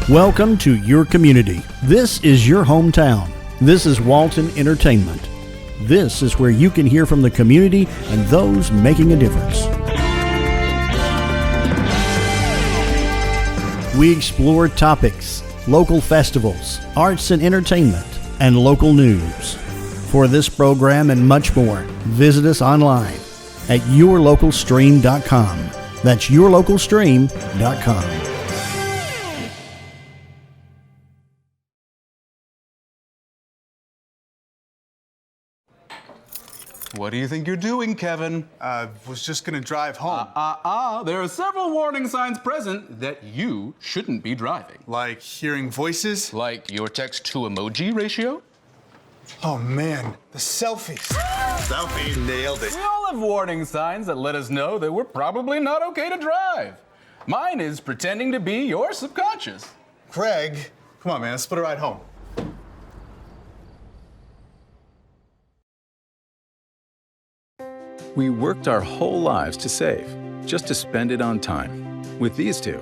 Welcome to your community. This is your hometown. This is Walton Entertainment. This is where you can hear from the community and those making a difference. We explore topics, local festivals, arts and entertainment, and local news. For this program and much more, visit us online at yourlocalstream.com. That's yourlocalstream.com. What do you think you're doing, Kevin? Was just gonna drive home. There are several warning signs present that you shouldn't be driving. Like hearing voices? Like your text-to-emoji ratio? Oh man, the selfies. Selfie, nailed it. We all have warning signs that let us know that we're probably not okay to drive. Mine is pretending to be your subconscious. Craig, come on man, let's split a ride home. We worked our whole lives to save, just to spend it on time. With these two,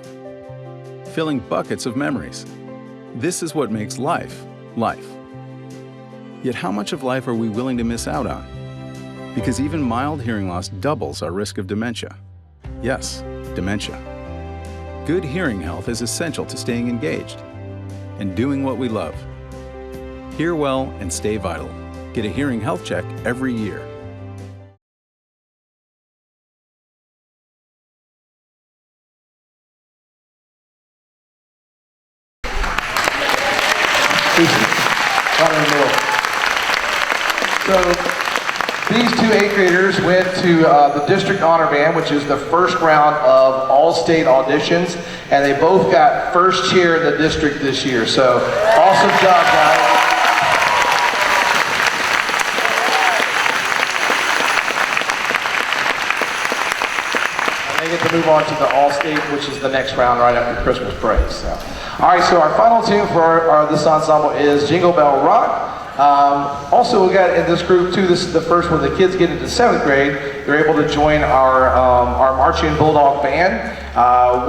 filling buckets of memories. This is what makes life, life. Yet how much of life are we willing to miss out on? Because even mild hearing loss doubles our risk of dementia. Yes, dementia. Good hearing health is essential to staying engaged and doing what we love. Hear well and stay vital. Get a hearing health check every year. So these two 8th graders went to the district honor band, which is the first round of all state auditions, and they both got first chair in the district this year. So awesome job, guys. And they get to move on to the all state, which is the next round right after Christmas break. So, all right, so our final tune for this ensemble is Jingle Bell Rock. Also, we got in this group too. This is the first when the kids get into 7th grade. They're able to join our marching bulldog band,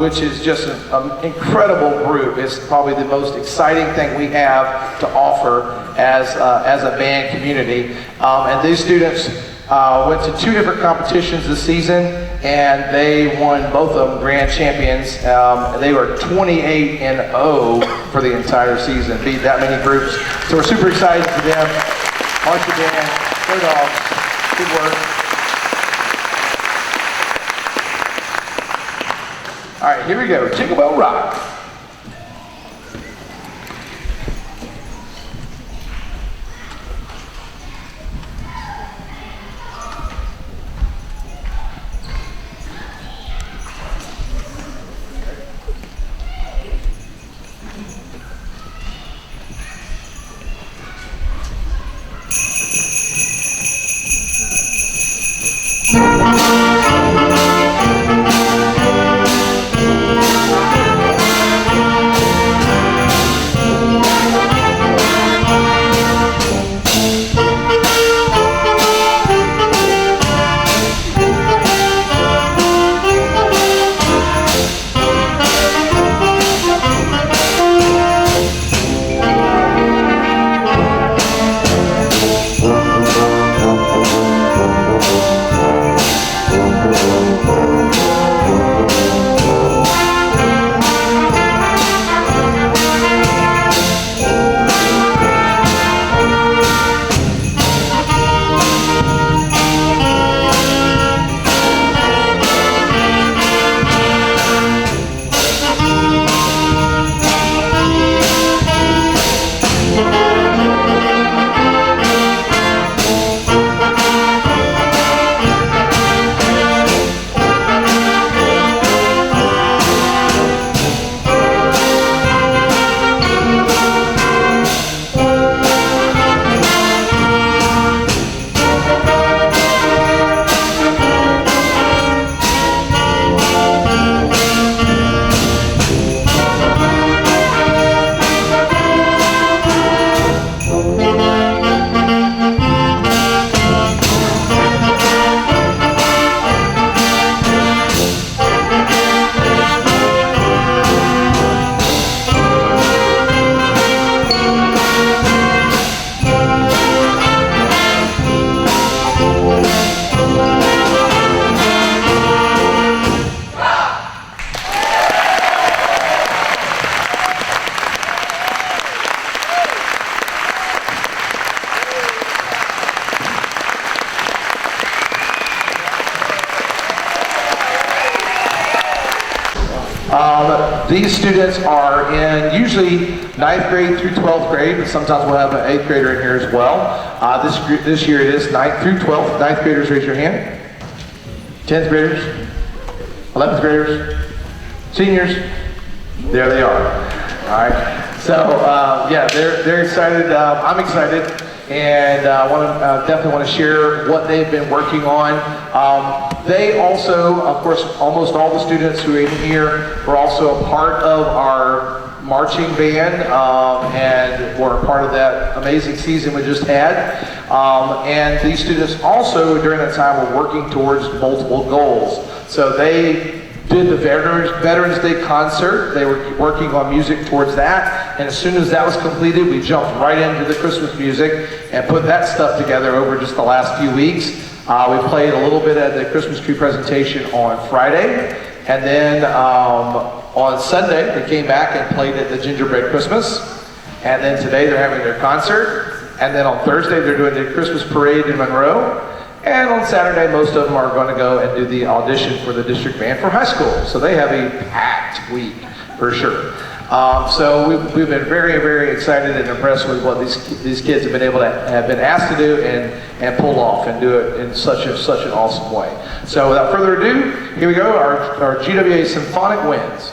which is just an incredible group. It's probably the most exciting thing we have to offer as a band community. And these students went to 2 different competitions this season, and they won both of them grand champions. They were 28-0 for the entire season, beat that many groups. So we're super excited for them. Marching band, their dogs, good work. All right, here we go, Jingle Bell Rock. These students are in usually 9th grade through 12th grade, but sometimes we'll have an 8th grader in here as well. This year it is 9th through 12th. 9th graders, raise your hand. 10th graders, 11th graders, seniors, there they are. All right. So yeah, they're excited. I'm excited, and definitely want to share what they've been working on. They also, of course, almost all the students who are in here were also a part of our marching band, and were a part of that amazing season we just had. And these students also, during that time, were working towards multiple goals. So they did the Veterans Day concert. They were working on music towards that, and as soon as that was completed, we jumped right into the Christmas music and put that stuff together over just the last few weeks. We played a little bit at the Christmas tree presentation on Friday, and then on Sunday they came back and played at the Gingerbread Christmas, and then today they're having their concert, and then on Thursday they're doing the Christmas parade in Monroe. And on Saturday, most of them are going to go and do the audition for the district band for high school. So they have a packed week, for sure. So we've been very, very excited and impressed with what these kids have been able to have been asked to do and pull off and do it in such an awesome way. So without further ado, here we go, our GWA Symphonic Winds.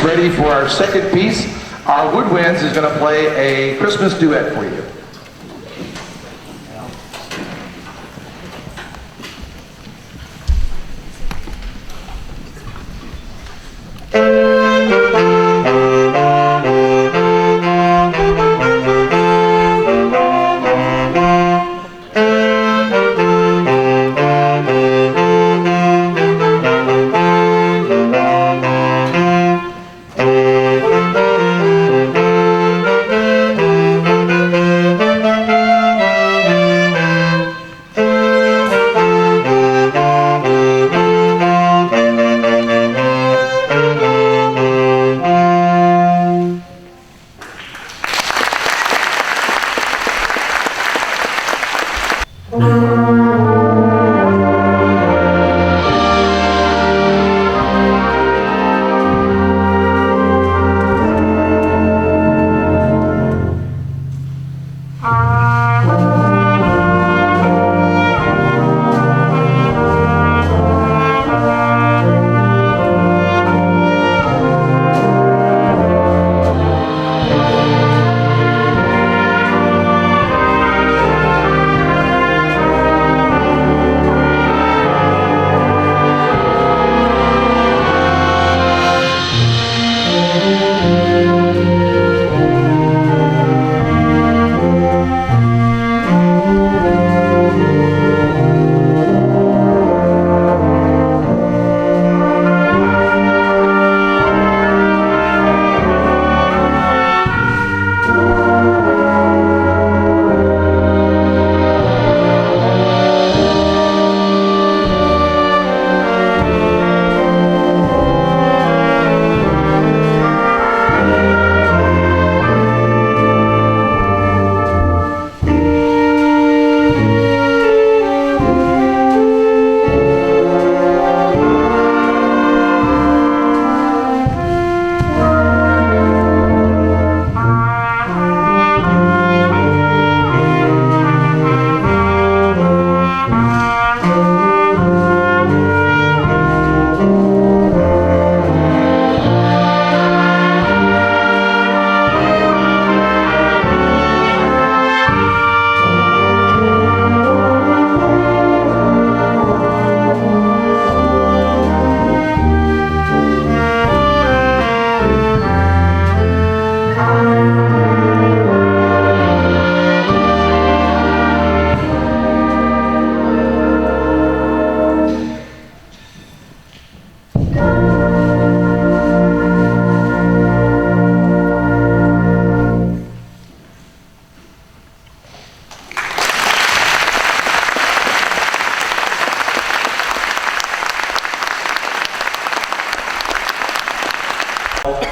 Ready for our second piece. Our woodwinds is going to play a Christmas duet for you.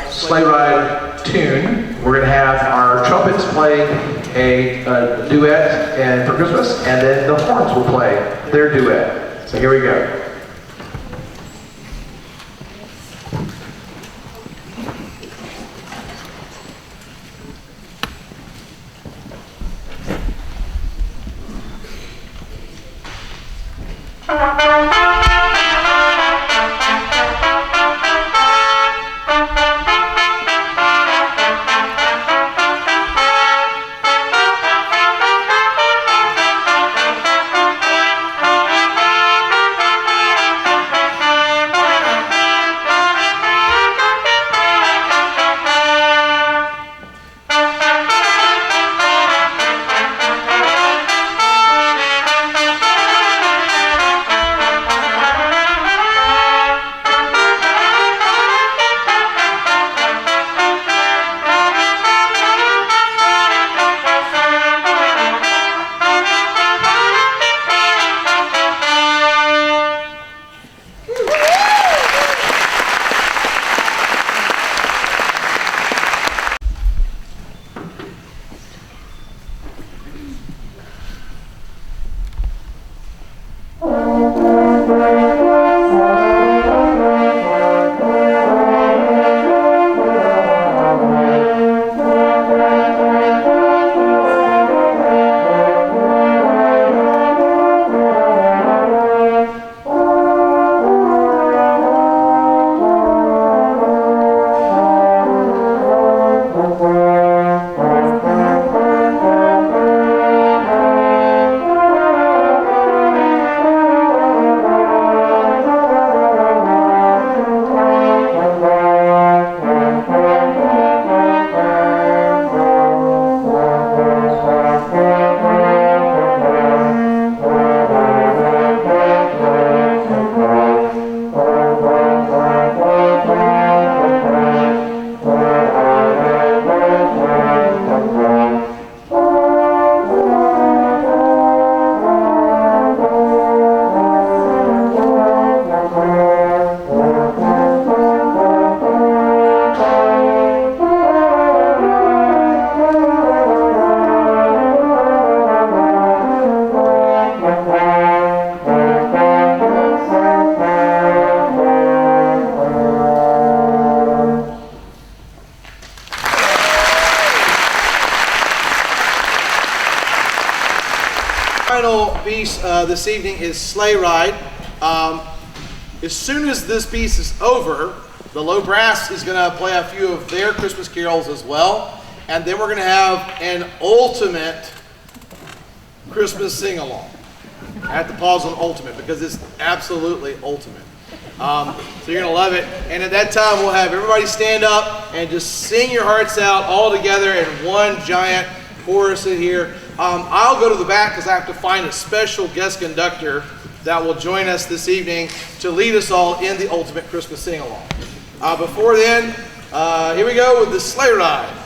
Sleigh ride tune. We're going to have our trumpets play a duet and for Christmas, and then the horns will play their duet. So here we go. piece this evening is Sleigh Ride. As soon as this piece is over, the low brass is going to play a few of their Christmas carols as well. And then we're going to have an ultimate Christmas sing-along. I have to pause on ultimate because it's absolutely ultimate. So you're going to love it. And at that time, we'll have everybody stand up and just sing your hearts out all together in one giant chorus in here. I'll go to the back because I have to find a special guest conductor that will join us this evening to lead us all in the ultimate Christmas sing-along. Before then, here we go with the Sleigh Ride.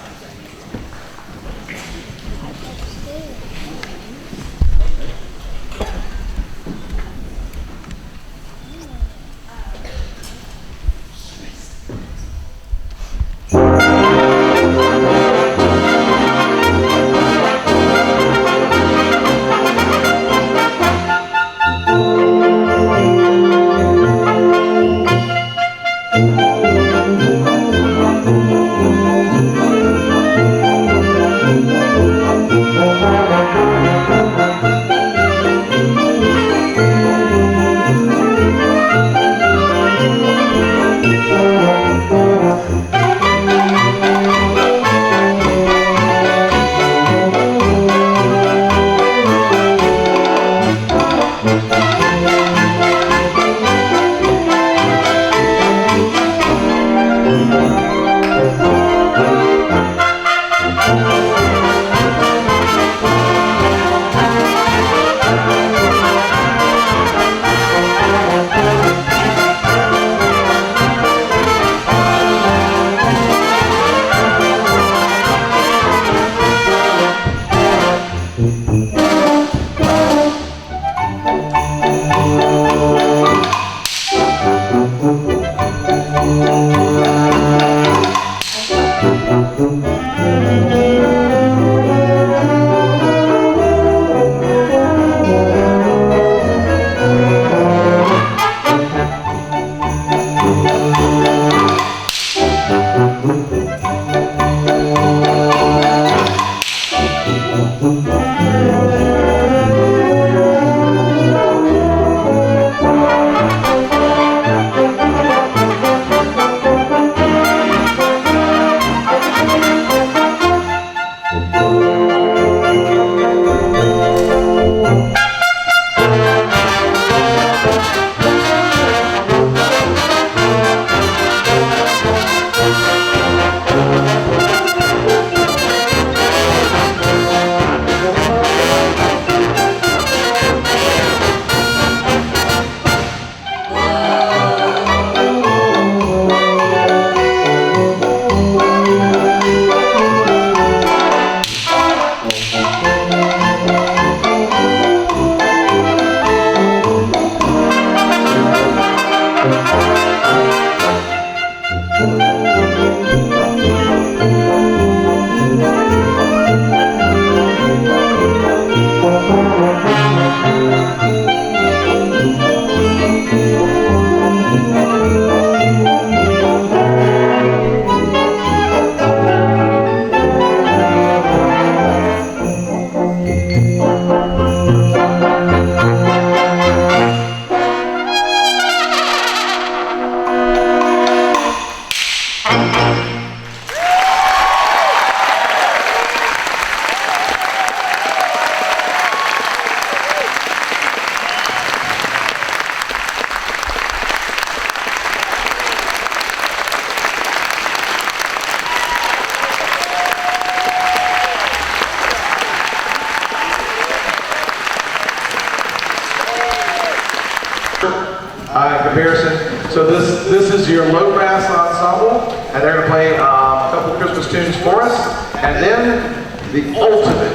Comparison. So this is your low brass ensemble, and they're going to play a couple of Christmas tunes for us, and then the ultimate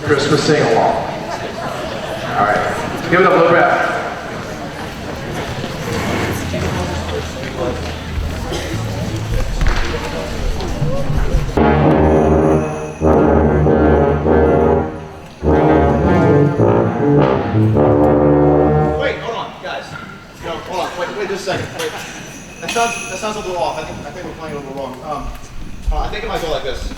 Christmas sing-along. All right, give it up, low brass. Wait, hold on, guys. No, hold on. Wait just a second. Wait. That sounds a little off. I think we're playing a little wrong. I think it might go like this.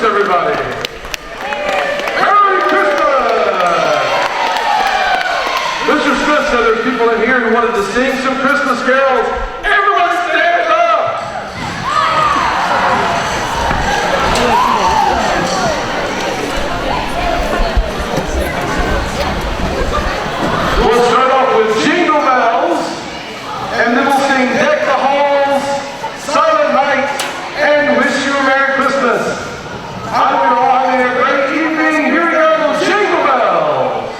Everybody. Merry Christmas! Mr. Smith said there's people in here who wanted to sing some Christmas carols. Everyone stand up! We'll start off with Jingle Bells, and then we'll sing Deck the Halls, Silent Night, and Wish You a Merry Christmas. I hope you're all having a great evening. Here we go, Jingle Bells.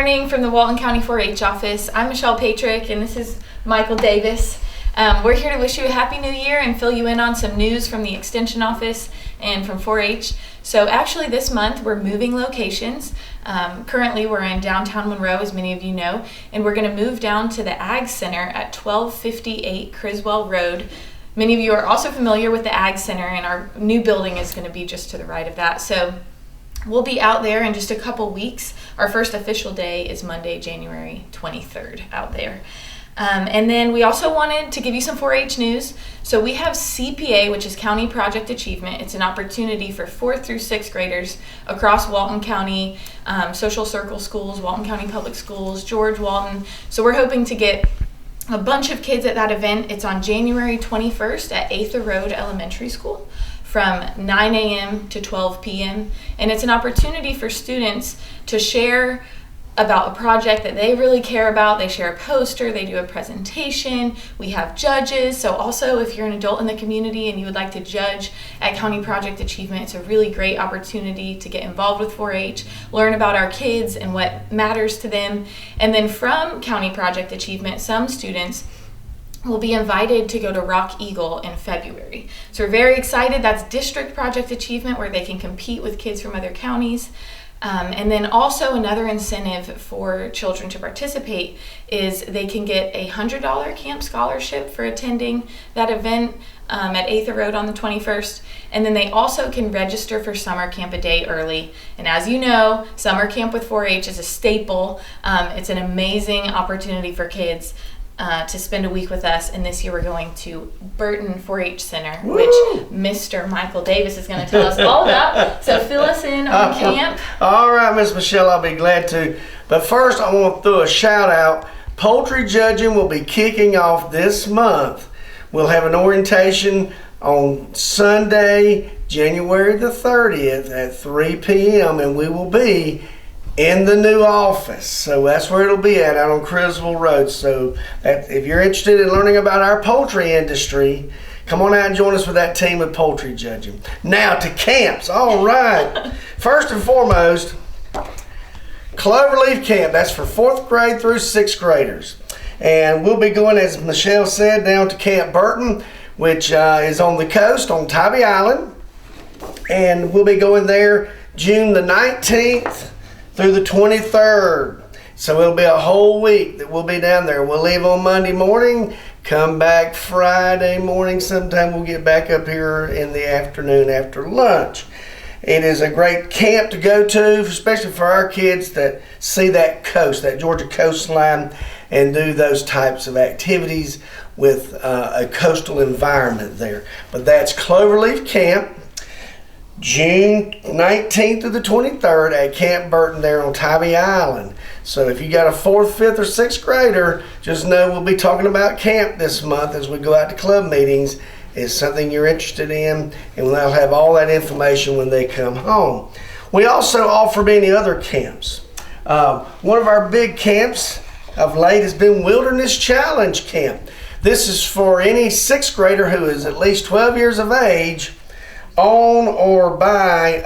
morning from the Walton County 4-H office. I'm Michelle Patrick, and this is Michael Davis. We're here to wish you a Happy New Year and fill you in on some news from the Extension office and from 4-H. So actually this month we're moving locations. Currently we're in downtown Monroe, as many of you know, and we're going to move down to the Ag Center at 1258 Criswell Road. Many of you are also familiar with the Ag Center, and our new building is going to be just to the right of that. So we'll be out there in just a couple weeks. Our first official day is Monday, January 23rd out there. And then we also wanted to give you some 4-H news. So we have CPA, which is County Project Achievement. It's an opportunity for 4th through 6th graders across Walton County, Social Circle Schools, Walton County Public Schools, George Walton. So we're hoping to get a bunch of kids at that event. It's on January 21st at Ather Road Elementary School from 9 a.m. to 12 p.m. And it's an opportunity for students to share about a project that they really care about. They share a poster, they do a presentation, we have judges. So also if you're an adult in the community and you would like to judge at County Project Achievement, it's a really great opportunity to get involved with 4-H, learn about our kids and what matters to them. And then from County Project Achievement, some students will be invited to go to Rock Eagle in February. So we're very excited. That's District Project Achievement, where they can compete with kids from other counties. And then also another incentive for children to participate is they can get a $100 camp scholarship for attending that event at Ather Road on the 21st. And then they also can register for summer camp a day early. And as you know, summer camp with 4-H is a staple. It's an amazing opportunity for kids to spend a week with us, and this year we're going to Burton 4-H Center, which Mr. Michael Davis is going to tell us all about. So fill us in on camp. All right, Miss Michelle, I'll be glad to. But first, I want to throw a shout out. Poultry judging will be kicking off this month. We'll have an orientation on Sunday, January the 30th at 3 p.m. and we will be in the new office. So that's where it'll be at, out on Criswell Road. So if you're interested in learning about our poultry industry, come on out and join us with that team of poultry judging. Now to camps. All right. First and foremost, Cloverleaf Camp. That's for 4th grade through 6th graders. And we'll be going, as Michelle said, down to Camp Burton, which is on the coast on Tybee Island. And we'll be going there June the 19th through the 23rd. So it'll be a whole week that we'll be down there. We'll leave on Monday morning, come back Friday morning. Sometime we'll get back up here in the afternoon after lunch. It is a great camp to go to, especially for our kids that see that coast, that Georgia coastline, and do those types of activities with a coastal environment there. But that's Cloverleaf Camp, June 19th to the 23rd at Camp Burton there on Tybee Island. So if you got a 4th, 5th, or 6th grader, just know we'll be talking about camp this month as we go out to club meetings. It's something you're interested in, and they'll have all that information when they come home. We also offer many other camps. One of our big camps of late has been Wilderness Challenge Camp. This is for any 6th grader who is at least 12 years of age on or by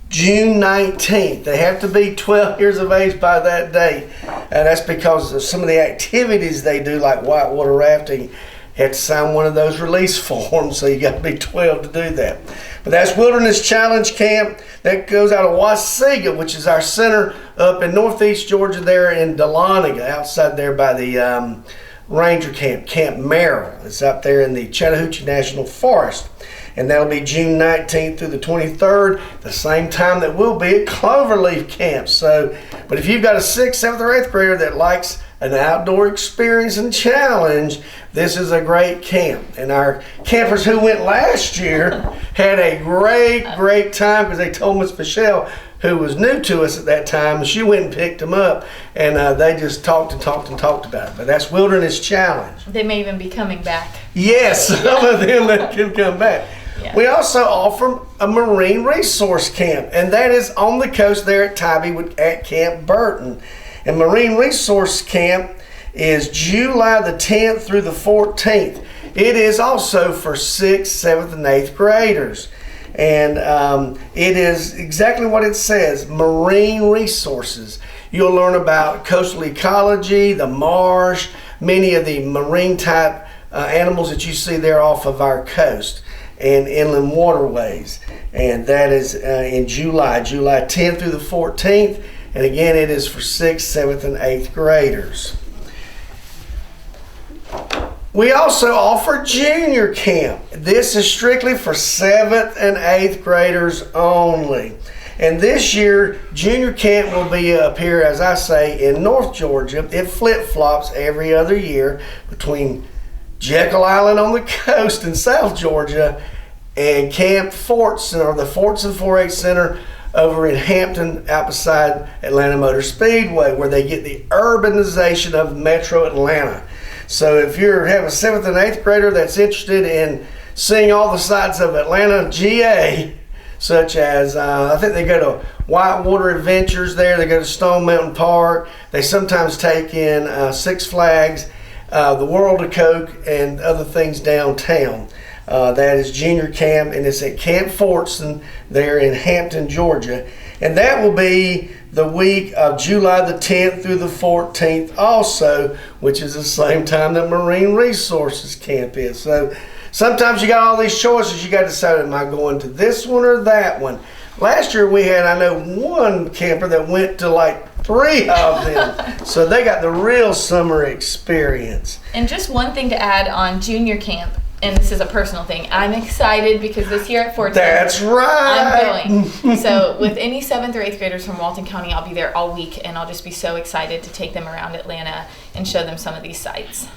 June 19th. They have to be 12 years of age by that date. And that's because of some of the activities they do, like whitewater rafting. You have to sign one of those release forms, so you got to be 12 to do that. But that's Wilderness Challenge Camp. That goes out of Wasaga, which is our center up in northeast Georgia there in Dahlonega, outside there by the Ranger Camp, Camp Merrill. It's up there in the Chattahoochee National Forest. And that'll be June 19th through the 23rd, the same time that we'll be at Cloverleaf Camp. So, but if you've got a 6th, 7th, or 8th grader that likes an outdoor experience and challenge, this is a great camp. And our campers who went last year had a great time, because they told Miss Michelle, who was new to us at that time, she went and picked them up, and they just talked about it. But that's Wilderness Challenge. They may even be coming back. Yes, some of them that can come back. Yeah. We also offer a marine resource camp, and that is on the coast there at Tybee at Camp Burton. And Marine Resource Camp is July the 10th through the 14th. It is also for 6th, 7th, and 8th graders. And it is exactly what it says, marine resources. You'll learn about coastal ecology, the marsh, many of the marine type animals that you see there off of our coast and inland waterways. And that is in July 10th through the 14th. And again, it is for 6th, 7th, and 8th graders. We also offer junior camp. This is strictly for 7th and 8th graders only. And this year, junior camp will be up here, as I say, in North Georgia. It flip-flops every other year between Jekyll Island on the coast in South Georgia and Camp Fortson, or the Fortson 4-H Center over in Hampton, out beside Atlanta Motor Speedway, where they get the urbanization of Metro Atlanta. So if you have a 7th and 8th grader that's interested in seeing all the sights of Atlanta, GA, such as, I think they go to Whitewater Adventures there, they go to Stone Mountain Park, they sometimes take in Six Flags, the World of Coke, and other things downtown. That is junior camp, and it's at Camp Fortson there in Hampton, Georgia. And that will be the week of July the 10th through the 14th also, which is the same time that Marine Resources Camp is. So sometimes you got all these choices. You got to decide, am I going to this one or that one? Last year we had, I know, one camper that went to like 3 of them. So they got the real summer experience. And just one thing to add on junior camp, and this is a personal thing. I'm excited because this year at Fortson, that's right, I'm going. So with any 7th or 8th graders from Walton County, I'll be there all week, and I'll just be so excited to take them around Atlanta and show them some of these sites.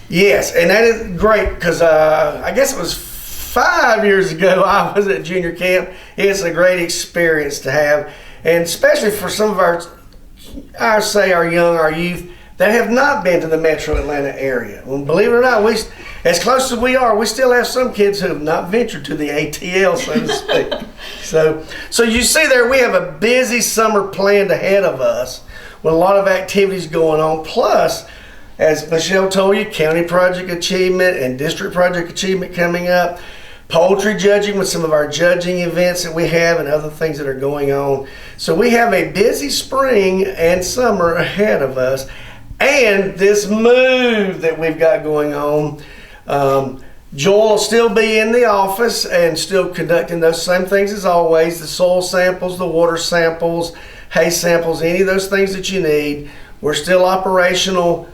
Yes, and that is great because I guess it was 5 years ago I was at junior camp. It's a great experience to have, and especially for some of our youth that have not been to the Metro Atlanta area. Well, believe it or not, as close as we are, we still have some kids who have not ventured to the ATL, so to speak. So you see there, we have a busy summer planned ahead of us with a lot of activities going on. Plus, as Michelle told you, County Project Achievement and District Project Achievement coming up. Poultry judging with some of our judging events that we have and other things that are going on. So we have a busy spring and summer ahead of us. And this move that we've got going on, Joel will still be in the office and still conducting those same things as always, the soil samples, the water samples, hay samples, any of those things that you need. We're still operational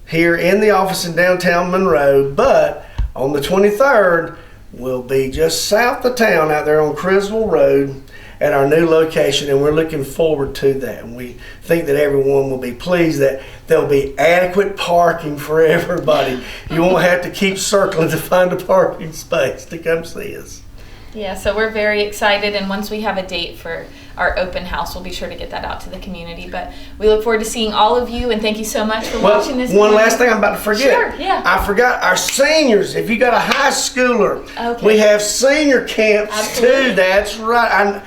here in the office in downtown Monroe, but on the 23rd, we'll be just south of town out there on Criswell Road at our new location, and we're looking forward to that. And we think that everyone will be pleased that there'll be adequate parking for everybody. You won't have to keep circling to find a parking space to come see us. Yeah, so we're very excited, and once we have a date for our open house, we'll be sure to get that out to the community. But we look forward to seeing all of you, and thank you so much for watching this. One last thing I'm about to forget. Sure, yeah. I forgot our seniors. If you got a high schooler, okay, we have senior camps absolutely too. That's right.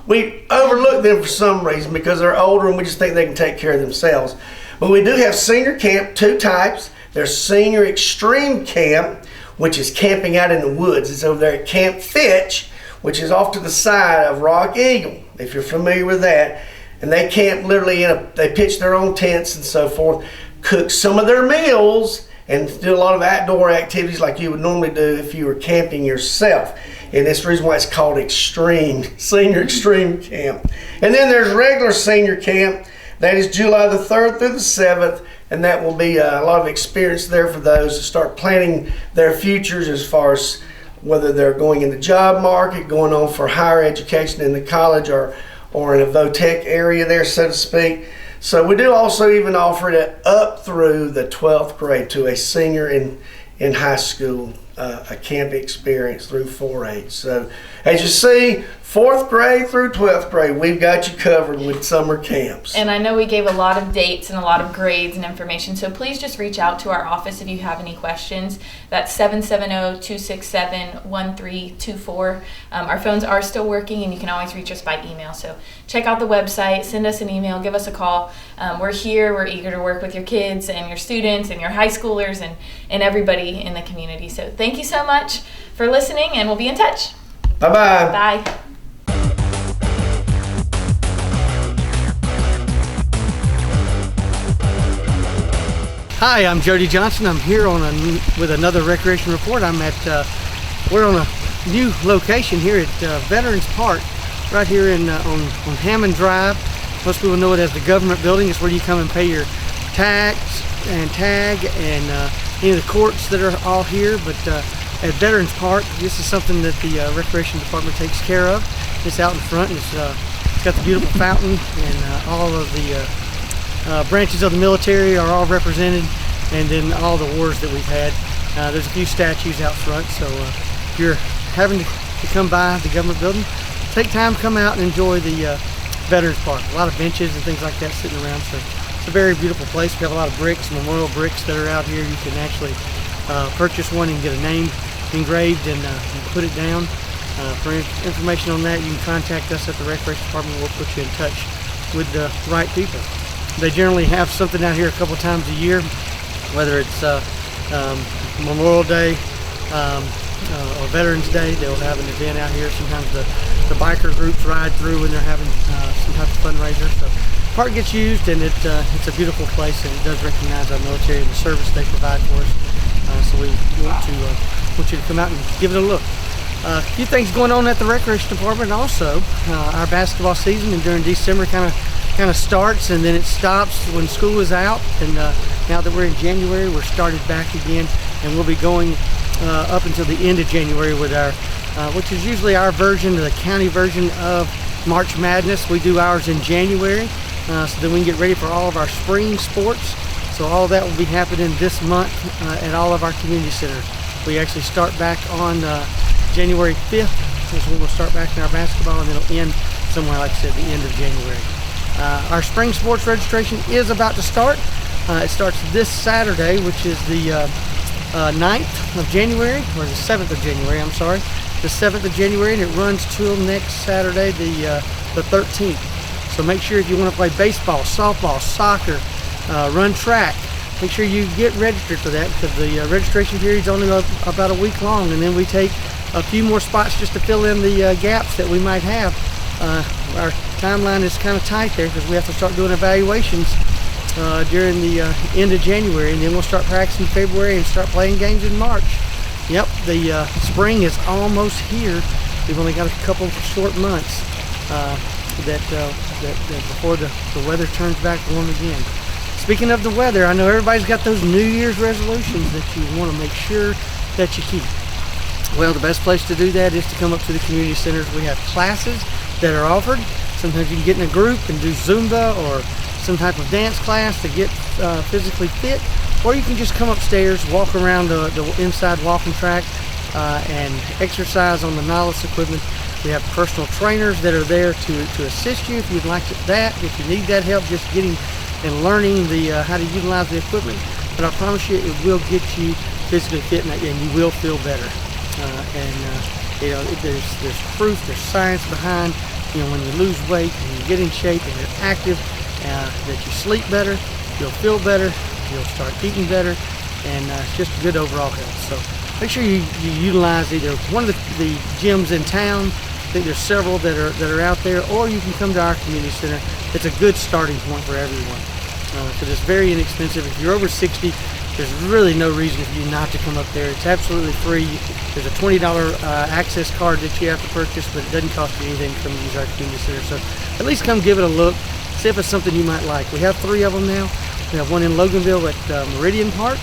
We overlook them for some reason because they're older and we just think they can take care of themselves. But we do have senior camp, 2 types. There's senior extreme camp, which is camping out in the woods. It's over there at Camp Fitch, which is off to the side of Rock Eagle, if you're familiar with that. And they camp literally they pitch their own tents and so forth, cook some of their meals, and do a lot of outdoor activities like you would normally do if you were camping yourself. And that's the reason why it's called senior extreme camp. And then there's regular senior camp. That is July the 3rd through the 7th. And that will be a lot of experience there for those to start planning their futures as far as whether they're going in the job market, going on for higher education in the college or in a VOTEC area there, so to speak. So we do also even offer it up through the 12th grade to a senior in high school, a camp experience through 4-H. So as you see, 4th grade through 12th grade, we've got you covered with summer camps. And I know we gave a lot of dates and a lot of grades and information, so please just reach out to our office if you have any questions. That's 770-267-1324. Our phones are still working, and you can always reach us by email. So check out the website, send us an email, give us a call. We're here. We're eager to work with your kids and your students and your high schoolers and everybody in the community. So thank you so much for listening, and we'll be in touch. Bye-bye. Bye. Hi, I'm Jody Johnson. I'm here with another Recreation Report. We're on a new location here at Veterans Park, right here on Hammond Drive. Most people know it as the government building. It's where you come and pay your tax and tag and any of the courts that are all here. But at Veterans Park, this is something that the Recreation Department takes care of. It's out in front. It's got the beautiful fountain, and all of the branches of the military are all represented, and then all the wars that we've had. There's a few statues out front, so if you're having to come by the government building, take time to come out and enjoy the Veterans Park. A lot of benches and things like that sitting around, so it's a very beautiful place. We have a lot of bricks, memorial bricks that are out here. You can actually purchase one and get a name engraved and put it down. For information on that, you can contact us at the Recreation Department. We'll put you in touch with the right people. They generally have something out here a couple times a year, whether it's Memorial Day or Veterans Day. They'll have an event out here. Sometimes the biker groups ride through when they're having some type of fundraiser. So the park gets used, and it's a beautiful place, and it does recognize our military and the service they provide for us. So we want you to come out and give it a look. A few things going on at the Recreation Department also. Our basketball season, and during December kind of starts, and then it stops when school is out. And now that we're in January, we're started back again, and we'll be going up until the end of January with our, which is usually our version, the county version of March Madness. We do ours in January, so then we can get ready for all of our spring sports. So all of that will be happening this month at all of our community centers. We actually start back on January 5th, is when we'll start back in our basketball, and it'll end somewhere, like I said, the end of January. Our spring sports registration is about to start. It starts this Saturday, which is the 9th of January, or the 7th of January, I'm sorry. The 7th of January, and it runs till next Saturday, the 13th. So make sure if you want to play baseball, softball, soccer, run track, make sure you get registered for that, because the registration period is only about a week long, and then we take a few more spots just to fill in the gaps that we might have. Our timeline is kind of tight there, because we have to start doing evaluations during the end of January, and then we'll start practicing in February and start playing games in March. Yep, the spring is almost here. We've only got a couple of short months that before the weather turns back warm again. Speaking of the weather, I know everybody's got those New Year's resolutions that you want to make sure that you keep. Well, the best place to do that is to come up to the community centers. We have classes that are offered. Sometimes you can get in a group and do Zumba or some type of dance class to get physically fit, or you can just come upstairs, walk around the inside walking track and exercise on the Nautilus equipment. We have personal trainers that are there to assist you if you'd like that. If you need that help, just getting and learning how to utilize the equipment. But I promise you, it will get you physically fit, and you will feel better. There's proof, there's science behind, when you lose weight and you get in shape and you're active, that you sleep better, you'll feel better, you'll start eating better, and it's just good overall health. So make sure you utilize either one of the gyms in town. I think there's several that are out there, or you can come to our community center. It's a good starting point for everyone, because it's very inexpensive. If you're over 60, there's really no reason for you not to come up there. It's absolutely free. There's a $20 access card that you have to purchase, but it doesn't cost you anything to come use our community center. So at least come give it a look, see if it's something you might like. We have 3 of them now. We have one in Loganville at Meridian Park.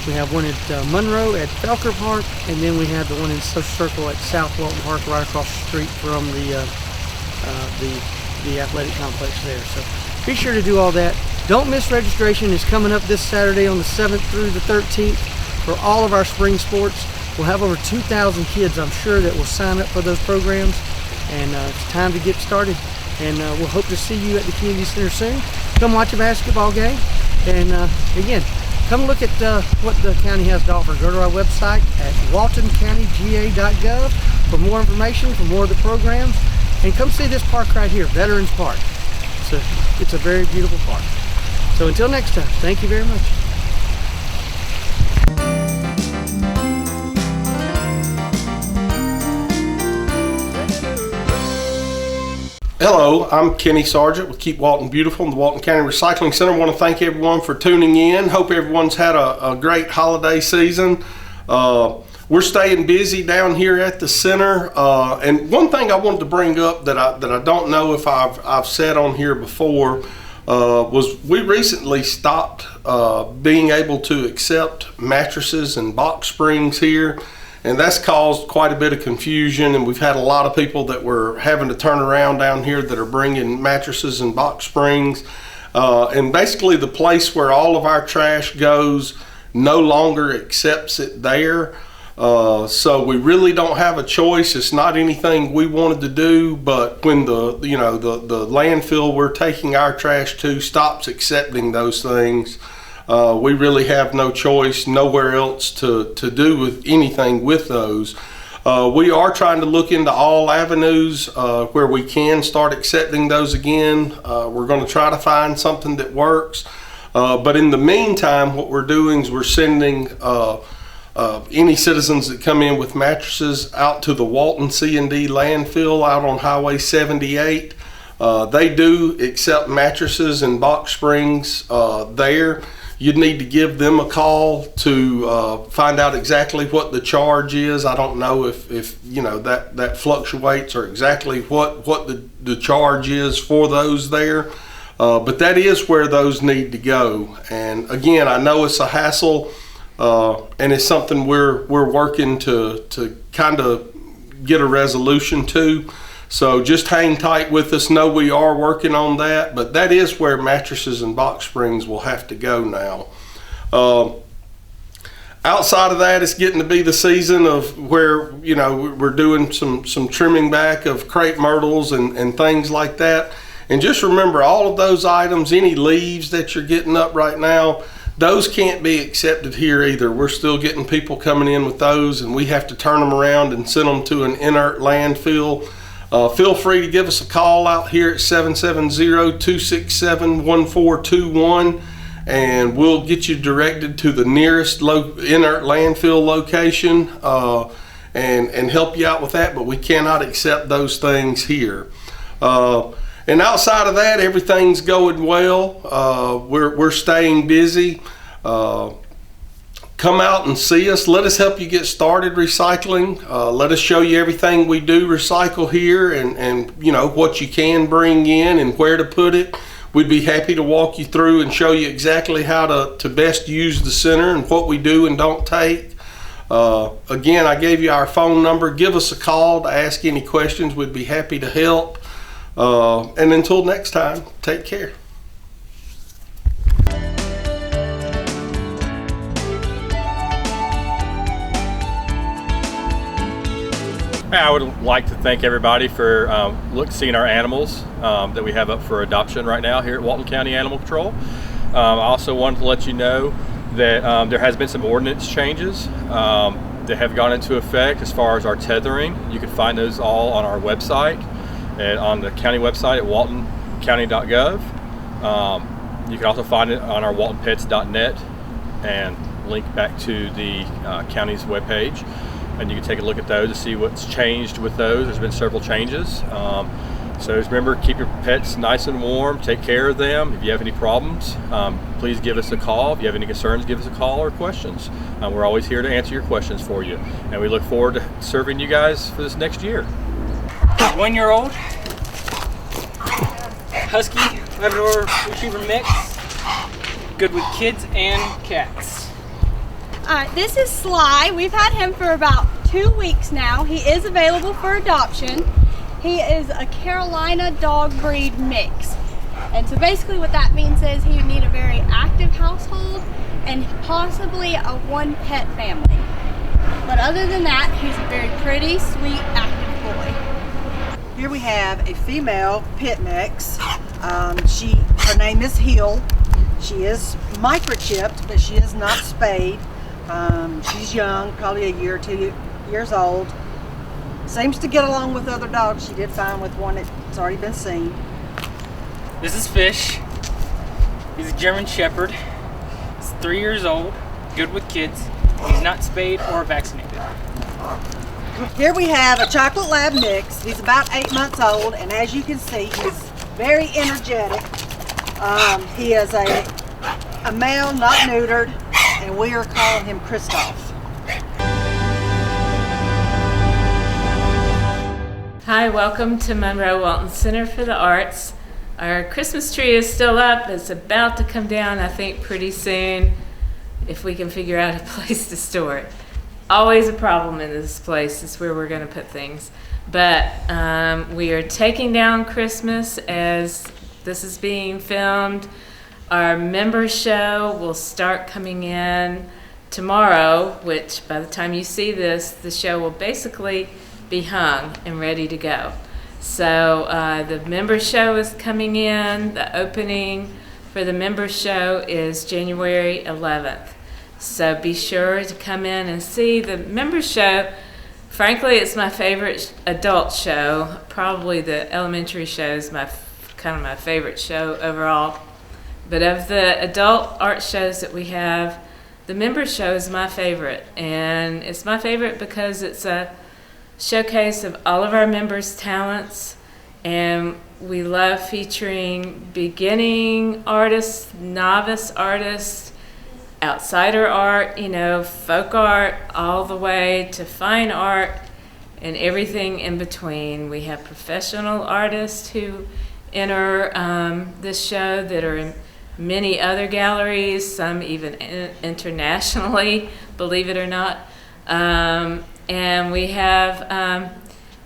We have one at Monroe at Felker Park, and then we have the one in Social Circle at South Walton Park, right across the street from the athletic complex there. So be sure to do all that. Don't miss registration. It's coming up this Saturday on the 7th through the 13th for all of our spring sports. We'll have over 2,000 kids, I'm sure, that will sign up for those programs, and it's time to get started. And we'll hope to see you at the community center soon. Come watch a basketball game, and again, come look at what the county has to offer. Go to our website at waltoncountyga.gov for more information, for more of the programs, and come see this park right here, Veterans Park. It's a very beautiful park. So until next time, thank you very much. Hello, I'm Kenny Sargent with Keep Walton Beautiful and the Walton County Recycling Center. I want to thank everyone for tuning in. Hope everyone's had a great holiday season. We're staying busy down here at the center. And one thing I wanted to bring up that I don't know if I've said on here before was we recently stopped being able to accept mattresses and box springs here. And that's caused quite a bit of confusion, and we've had a lot of people that were having to turn around down here that are bringing mattresses and box springs. And basically the place where all of our trash goes no longer accepts it there. So we really don't have a choice. It's not anything we wanted to do, but when the landfill we're taking our trash to stops accepting those things, we really have no choice, nowhere else to do with anything with those. We are trying to look into all avenues where we can start accepting those again. We're going to try to find something that works. But in the meantime, what we're doing is we're sending any citizens that come in with mattresses out to the Walton C&D landfill out on Highway 78. They do accept mattresses and box springs there. You'd need to give them a call to find out exactly what the charge is. I don't know if that fluctuates or exactly what the charge is for those there. But that is where those need to go. And again, I know it's a hassle, and it's something we're working to kind of get a resolution to. So just hang tight with us. Know we are working on that, but that is where mattresses and box springs will have to go now. Outside of that, it's getting to be the season of where we're doing some trimming back of crepe myrtles and things like that. And just remember, all of those items, any leaves that you're getting up right now, those can't be accepted here either. We're still getting people coming in with those, and we have to turn them around and send them to an inert landfill. Feel free to give us a call out here at 770-267-1421, and we'll get you directed to the nearest inert landfill location and help you out with that, but we cannot accept those things here. And outside of that, everything's going well. We're staying busy. Come out and see us. Let us help you get started recycling. Let us show you everything we do recycle here and what you can bring in and where to put it. We'd be happy to walk you through and show you exactly how to best use the center and what we do and don't take. Again, I gave you our phone number. Give us a call to ask any questions. We'd be happy to help. And until next time, take care. I would like to thank everybody for seeing our animals that we have up for adoption right now here at Walton County Animal Control. I also wanted to let you know that there has been some ordinance changes that have gone into effect as far as our tethering. You can find those all on our website and on the county website at waltoncounty.gov. You can also find it on our waltonpets.net and link back to the county's webpage. And you can take a look at those to see what's changed with those. There's been several changes. So just remember, keep your pets nice and warm, take care of them. If you have any problems, please give us a call. If you have any concerns, give us a call or questions. We're always here to answer your questions for you. And we look forward to serving you guys for this next year. 1-year-old Husky Labrador Retriever mix, good with kids and cats. This is Sly. We've had him for about 2 weeks now. He is available for adoption. He is a Carolina dog breed mix. And so basically what that means is he would need a very active household and possibly a one pet family. But other than that, he's a very pretty, sweet, active boy. Here we have a female pit mix. Her name is Hill. She is microchipped, but she is not spayed. She's young, probably a year or 2 years old. Seems to get along with other dogs. She did fine with one that's already been seen. This is Fish. He's a German Shepherd. He's 3 years old, good with kids. He's not spayed or vaccinated. Here we have a chocolate lab mix. He's about 8 months old, and as you can see, he's very energetic. He is a male, not neutered, and we are calling him Christoph. Hi, welcome to Monroe Walton Center for the Arts. Our Christmas tree is still up. It's about to come down, I think, pretty soon, if we can figure out a place to store it. Always a problem in this place. It's where we're going to put things. But we are taking down Christmas as this is being filmed. Our member show will start coming in tomorrow, which by the time you see this, the show will basically be hung and ready to go. So the member show is coming in. The opening for the member show is January 11th. So be sure to come in and see the member show. Frankly, it's my favorite adult show. Probably the elementary show is kind of my favorite show overall. But of the adult art shows that we have, the member show is my favorite. And it's my favorite because it's a showcase of all of our members' talents. And we love featuring beginning artists, novice artists, outsider art, folk art, all the way to fine art and everything in between. We have professional artists who enter this show that are in many other galleries, some even internationally, believe it or not. And we have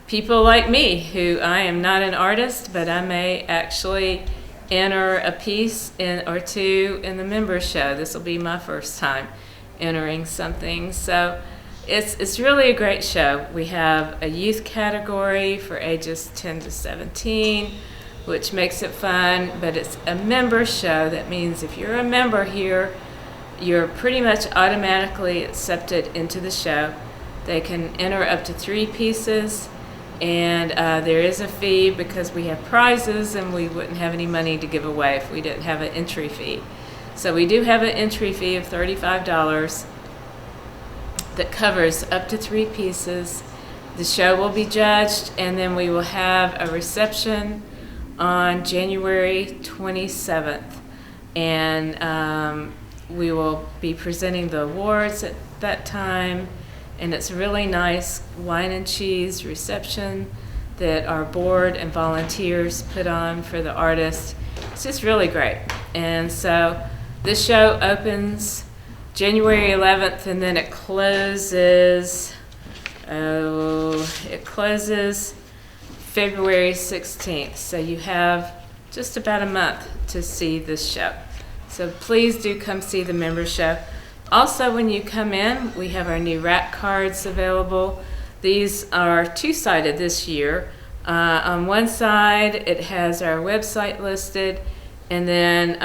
people like me who I am not an artist, but I may actually enter a piece or two in the member show. This will be my first time entering something. So it's really a great show. We have a youth category for ages 10 to 17, which makes it fun, but it's a member show. That means if you're a member here, you're pretty much automatically accepted into the show. They can enter up to 3 pieces. And there is a fee because we have prizes and we wouldn't have any money to give away if we didn't have an entry fee. So we do have an entry fee of $35 that covers up to 3 pieces. The show will be judged, and then we will have a reception on January 27th. And we will be presenting the awards at that time. And it's a really nice wine and cheese reception that our board and volunteers put on for the artists. It's just really great. And so this show opens January 11th, and then it closes February 16th. So you have just about a month to see this show. So please do come see the member show. Also, when you come in, we have our new rack cards available. These are 2-sided this year. On one side, it has our website listed, and then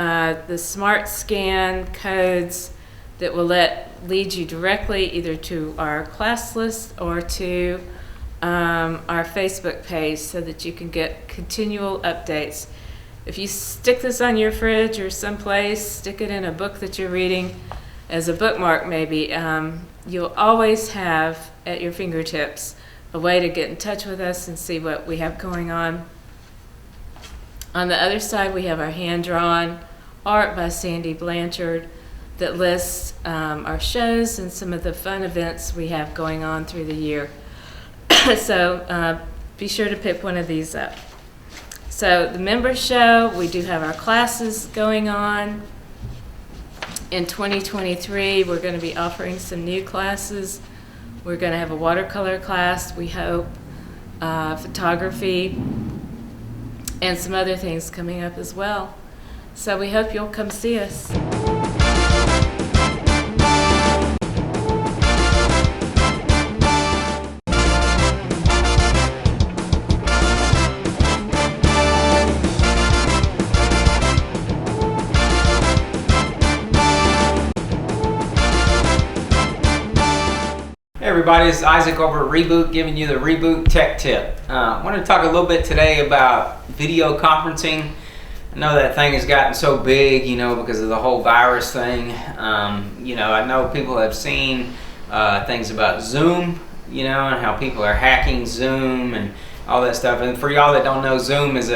the smart scan codes that will lead you directly either to our class list or to our Facebook page so that you can get continual updates. If you stick this on your fridge or someplace, stick it in a book that you're reading, as a bookmark maybe, you'll always have at your fingertips a way to get in touch with us and see what we have going on. On the other side, we have our hand-drawn art by Sandy Blanchard that lists our shows and some of the fun events we have going on through the year. So be sure to pick one of these up. So the member show, we do have our classes going on. In 2023, we're going to be offering some new classes. We're going to have a watercolor class, we hope, photography, and some other things coming up as well. So we hope you'll come see us. Hey everybody, it's Isaac over at Reboot giving you the Reboot Tech Tip. I want to talk a little bit today about video conferencing. I know that thing has gotten so big, because of the whole virus thing. I know people have seen things about Zoom you know, and how people are hacking Zoom and all that stuff. And for y'all that don't know, Zoom is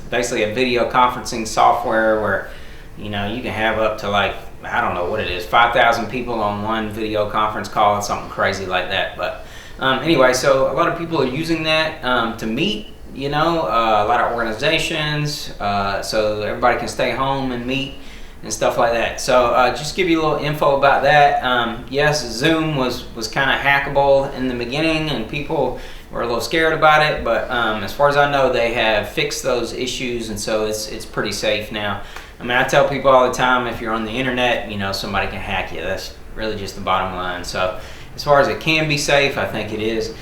basically a video conferencing software where, you know, you can have up to like, I don't know what it is, 5,000 people on one video conference call or something crazy like that. But anyway, so a lot of people are using that to meet, you know, a lot of organizations, so everybody can stay home and meet and stuff like that. So just give you a little info about that. Yes, Zoom was kind of hackable in the beginning, and people were a little scared about it, but as far as I know, they have fixed those issues, and so it's pretty safe now. I mean, I tell people all the time, if you're on the internet, you know, somebody can hack you. That's really just the bottom line. So as far as it can be safe, I think it is.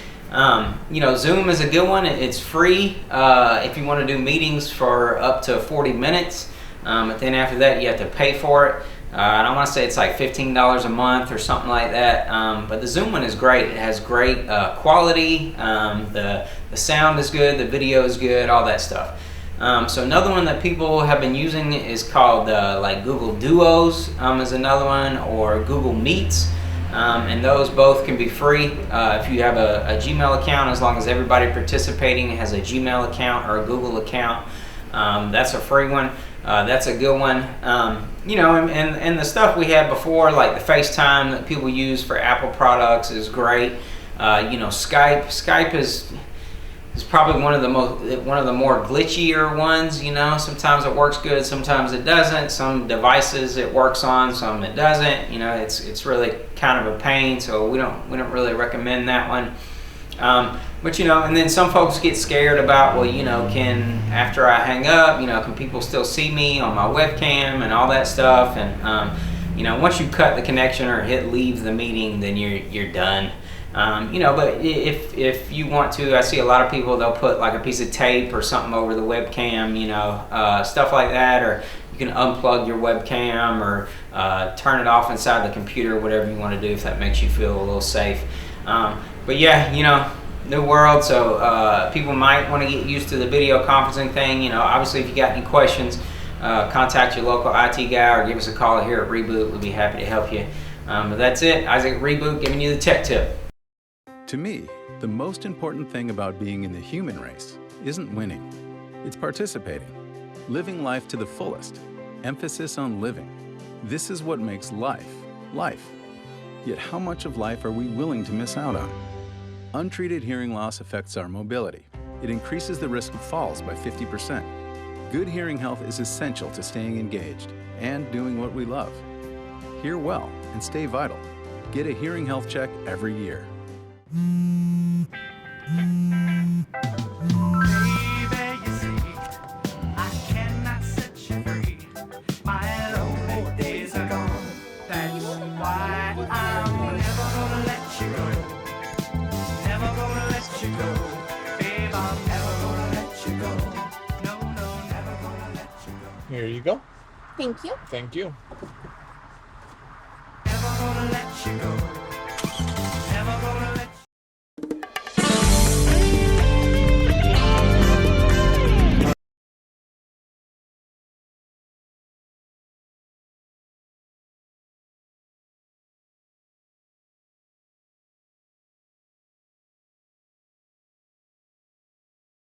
You know, Zoom is a good one. It's free if you want to do meetings for up to 40 minutes. But then after that, you have to pay for it. I want to say it's like $15 a month or something like that. But the Zoom one is great. It has great quality. The sound is good. The video is good. All that stuff. So another one that people have been using is called like Google Duos is another one, or Google Meets. And those both can be free if you have a Gmail account, as long as everybody participating has a Gmail account or a Google account. That's a free one. That's a good one. You know, and the stuff we had before, like the FaceTime that people use for Apple products, is great. You know, Skype is probably one of the more glitchier ones. You know, sometimes it works good, sometimes it doesn't. Some devices it works on, some it doesn't. You know, it's really kind of a pain, so we don't really recommend that one. But you know, and then some folks get scared about, well, you know, after I hang up, you know, can people still see me on my webcam and all that stuff? And you know, once you cut the connection or hit leave the meeting, then you're done. You know, but if you want to, I see a lot of people, they'll put like a piece of tape or something over the webcam, you know, stuff like that, or you can unplug your webcam or turn it off inside the computer, whatever you want to do, if that makes you feel a little safe. But yeah, you know, new world, so people might want to get used to the video conferencing thing. You know, obviously if you got any questions, contact your local IT guy or give us a call here at Reboot. We'll be happy to help you. But that's it. Isaac at Reboot giving you the tech tip. To me, the most important thing about being in the human race isn't winning. It's participating, living life to the fullest, emphasis on living. This is what makes life, life. Yet how much of life are we willing to miss out on? Untreated hearing loss affects our mobility. It increases the risk of falls by 50%. Good hearing health is essential to staying engaged and doing what we love. Hear well and stay vital. Get a hearing health check every year. Here you go. Thank you. Thank you. Never gonna let you go.